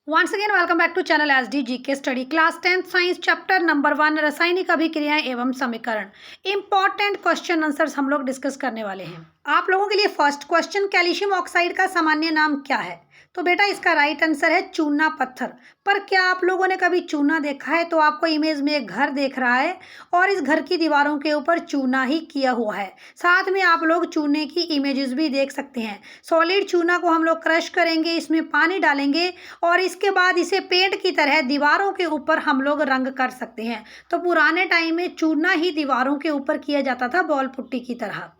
Once again, welcome back to channel SD GK Study Class 10 Science Chapter number 1 रासायनिक अभिक्रियाएं एवं समीकरण। Important question answers हम लोग डिस्कस करने वाले हैं। आप लोगों के लिए फर्स्ट क्वेश्चन, कैल्शियम ऑक्साइड का सामान्य नाम क्या है? तो बेटा इसका राइट आंसर है चूना पत्थर। पर क्या आप लोगों ने कभी चूना देखा है? तो आपको इमेज में एक घर देख रहा है और इस घर की दीवारों के ऊपर चूना ही किया हुआ है। साथ में आप लोग चूने की इमेजेस भी देख सकते हैं। सॉलिड चूना को हम लोग क्रश करेंगे, इसमें पानी डालेंगे और इसके बाद इसे पेंट की तरह दीवारों के ऊपर हम लोग रंग कर सकते हैं। तो पुराने टाइम में चूना ही दीवारों के ऊपर किया जाता था बॉल पुट्टी की तरह।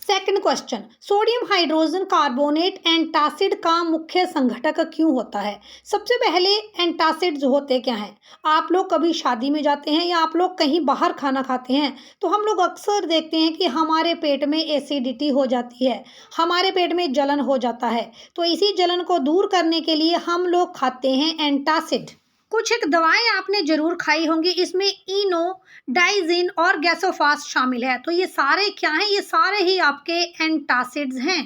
Second question, sodium hydrogen carbonate antacid का मुख्य संघटक क्यों होता है? सबसे पहले एंटासिड्स होते क्या हैं? आप लोग कभी शादी में जाते हैं या आप लोग कहीं बाहर खाना खाते हैं तो हम लोग अक्सर देखते हैं कि हमारे पेट में एसिडिटी हो जाती है, हमारे पेट में जलन हो जाता है। तो इसी जलन को दूर करने के लिए हम लोग खाते हैं एंटासिड। कुछ एक दवाएं आपने जरूर खाई होंगी, इसमें इनो, डाइजिन और गैसोफास्ट शामिल है। तो ये सारे क्या हैं? ये सारे ही आपके एंटासिड्स हैं।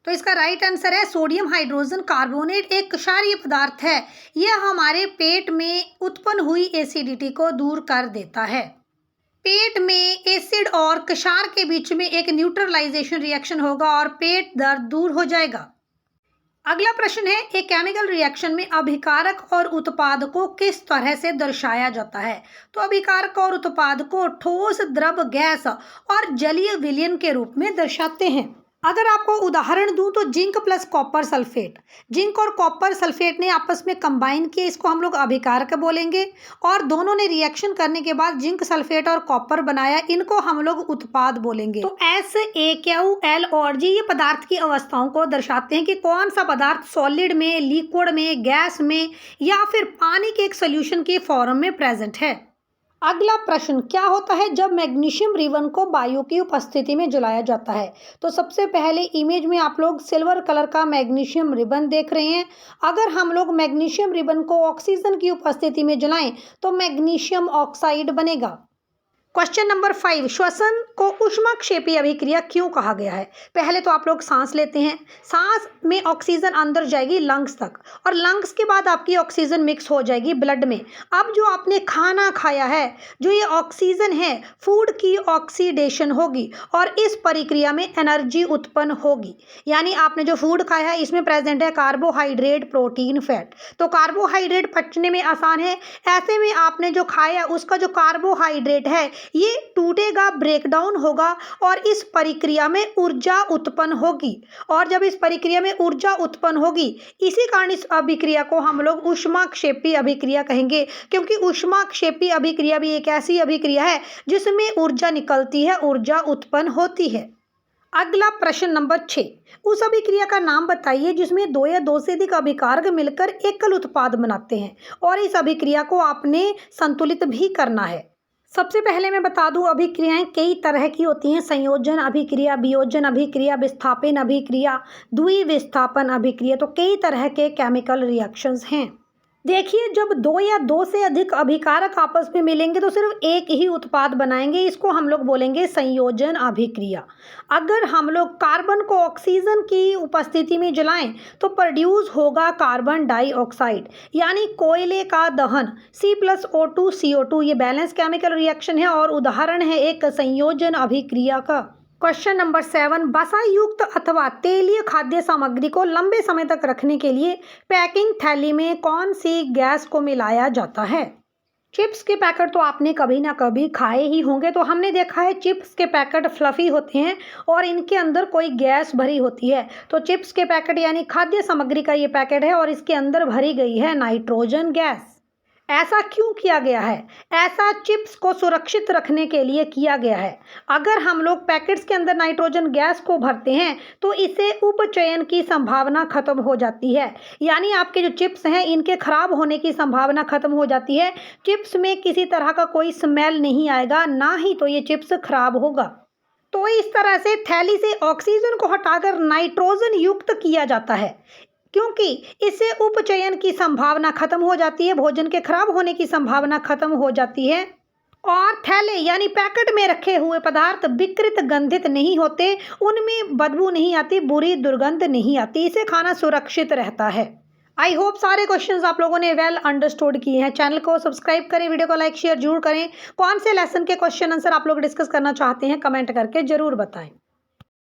तो इसका राइट आंसर है सोडियम हाइड्रोजन कार्बोनेट एक क्षारीय पदार्थ है। यह हमारे पेट में उत्पन्न हुई एसिडिटी को दूर कर देता है। पेट में एसिड और क्षार के बीच में एक न्यूट्रलाइजेशन रिएक्शन होगा और पेट दर्द दूर हो जाएगा। अगला प्रश्न है, एक केमिकल रिएक्शन में अभिकारक और उत्पाद को किस तरह से दर्शाया जाता है? तो अभिकारक और उत्पाद को ठोस, द्रव, गैस और जलीय विलयन के रूप में दर्शाते हैं। अगर आपको उदाहरण दूं तो zinc plus copper sulphate, zinc और कॉपर सल्फेट ने आपस में कंबाइन किए, इसको हम लोग अभिकारक बोलेंगे। और दोनों ने रिएक्शन करने के बाद जिंक सल्फेट और कॉपर बनाया, इनको हम लोग उत्पाद बोलेंगे। तो SaCl और G ये पदार्थ की अवस्थाओं को दर्शाते हैं कि कौन सा पदार्थ सॉलिड में, लिक्विड में, गैस में या फिर पानी के एक सोल्यूशन के फॉर्म में प्रेजेंट है। अगला प्रश्न, क्या होता है जब मैग्नीशियम रिबन को वायु की उपस्थिति में जलाया जाता है? तो सबसे पहले इमेज में आप लोग सिल्वर कलर का मैग्नीशियम रिबन देख रहे हैं। अगर हम लोग मैग्नीशियम रिबन को ऑक्सीजन की उपस्थिति में जलाएं तो मैग्नीशियम ऑक्साइड बनेगा। क्वेश्चन नंबर 5, श्वसन को ऊष्माक्षेपी अभिक्रिया क्यों कहा गया है? पहले तो आप लोग सांस लेते हैं, सांस में ऑक्सीजन अंदर जाएगी लंग्स तक और लंग्स के बाद आपकी ऑक्सीजन मिक्स हो जाएगी ब्लड में। अब जो आपने खाना खाया है, जो ये ऑक्सीजन है, फूड की ऑक्सीडेशन होगी और इस प्रक्रिया में एनर्जी उत्पन्न होगी। यानी आपने जो फूड खाया है इसमें प्रेजेंट है कार्बोहाइड्रेट, प्रोटीन, फैट। तो कार्बोहाइड्रेट पचने में आसान है, ऐसे में आपने जो खाया उसका जो कार्बोहाइड्रेट है ये टूटेगा, ब्रेकडाउन होगा और इस प्रक्रिया में ऊर्जा उत्पन्न होगी। और जब इस प्रक्रिया में ऊर्जा उत्पन्न होगी, इसी कारण इस अभिक्रिया को हम लोग ऊष्माक्षेपी अभिक्रिया कहेंगे, क्योंकि ऊष्माक्षेपी अभिक्रिया भी एक ऐसी अभिक्रिया है जिसमें ऊर्जा निकलती है, ऊर्जा उत्पन्न होती है। अगला प्रश्न नंबर 6, उस अभिक्रिया का नाम बताइए जिसमें दो या दो से अधिक अभिकारक मिलकर एकल उत्पाद बनाते हैं और इस अभिक्रिया को आपने संतुलित भी करना है। सबसे पहले मैं बता दूं, अभिक्रियाएं कई तरह की होती हैं। संयोजन अभिक्रिया, वियोजन अभिक्रिया, विस्थापन अभिक्रिया, द्विविस्थापन अभिक्रिया। तो कई तरह के केमिकल रिएक्शंस हैं। देखिए, जब दो या दो से अधिक अभिकारक आपस में मिलेंगे तो सिर्फ एक ही उत्पाद बनाएंगे, इसको हम लोग बोलेंगे संयोजन अभिक्रिया। अगर हम लोग कार्बन को ऑक्सीजन की उपस्थिति में जलाएं तो प्रोड्यूस होगा कार्बन डाइऑक्साइड, यानी कोयले का दहन, C+O2CO2। ये बैलेंस केमिकल रिएक्शन है और उदाहरण है एक संयोजन अभिक्रिया का। क्वेश्चन नंबर 7, वसा युक्त अथवा तेलीय खाद्य सामग्री को लंबे समय तक रखने के लिए पैकिंग थैली में कौन सी गैस को मिलाया जाता है? चिप्स के पैकेट तो आपने कभी ना कभी खाए ही होंगे। तो हमने देखा है चिप्स के पैकेट फ्लफी होते हैं और इनके अंदर कोई गैस भरी होती है। तो चिप्स के पैकेट यानी खाद्य सामग्री का ये पैकेट है और इसके अंदर भरी गई है नाइट्रोजन गैस। ऐसा क्यों किया गया है? ऐसा चिप्स को सुरक्षित रखने के लिए किया गया है। अगर हम लोग पैकेट्स के अंदर नाइट्रोजन गैस को भरते हैं तो इसे उपचयन की संभावना खत्म हो जाती है, यानी आपके जो चिप्स हैं इनके खराब होने की संभावना खत्म हो जाती है। चिप्स में किसी तरह का कोई स्मेल नहीं आएगा, ना ही तो ये चिप्स खराब होगा। तो इस तरह से थैली से ऑक्सीजन को हटाकर नाइट्रोजन युक्त किया जाता है, क्योंकि इससे उपचयन की संभावना खत्म हो जाती है, भोजन के खराब होने की संभावना खत्म हो जाती है और थैले यानी पैकेट में रखे हुए पदार्थ विकृत गंधित नहीं होते, उनमें बदबू नहीं आती, बुरी दुर्गंध नहीं आती, इसे खाना सुरक्षित रहता है। आई होप सारे क्वेश्चंस आप लोगों ने वेल अंडरस्टूड किए हैं। चैनल को सब्सक्राइब करें, वीडियो को लाइक शेयर जरूर करें। कौन से लेसन के क्वेश्चन आंसर आप लोग डिस्कस करना चाहते हैं कमेंट करके जरूर बताएं।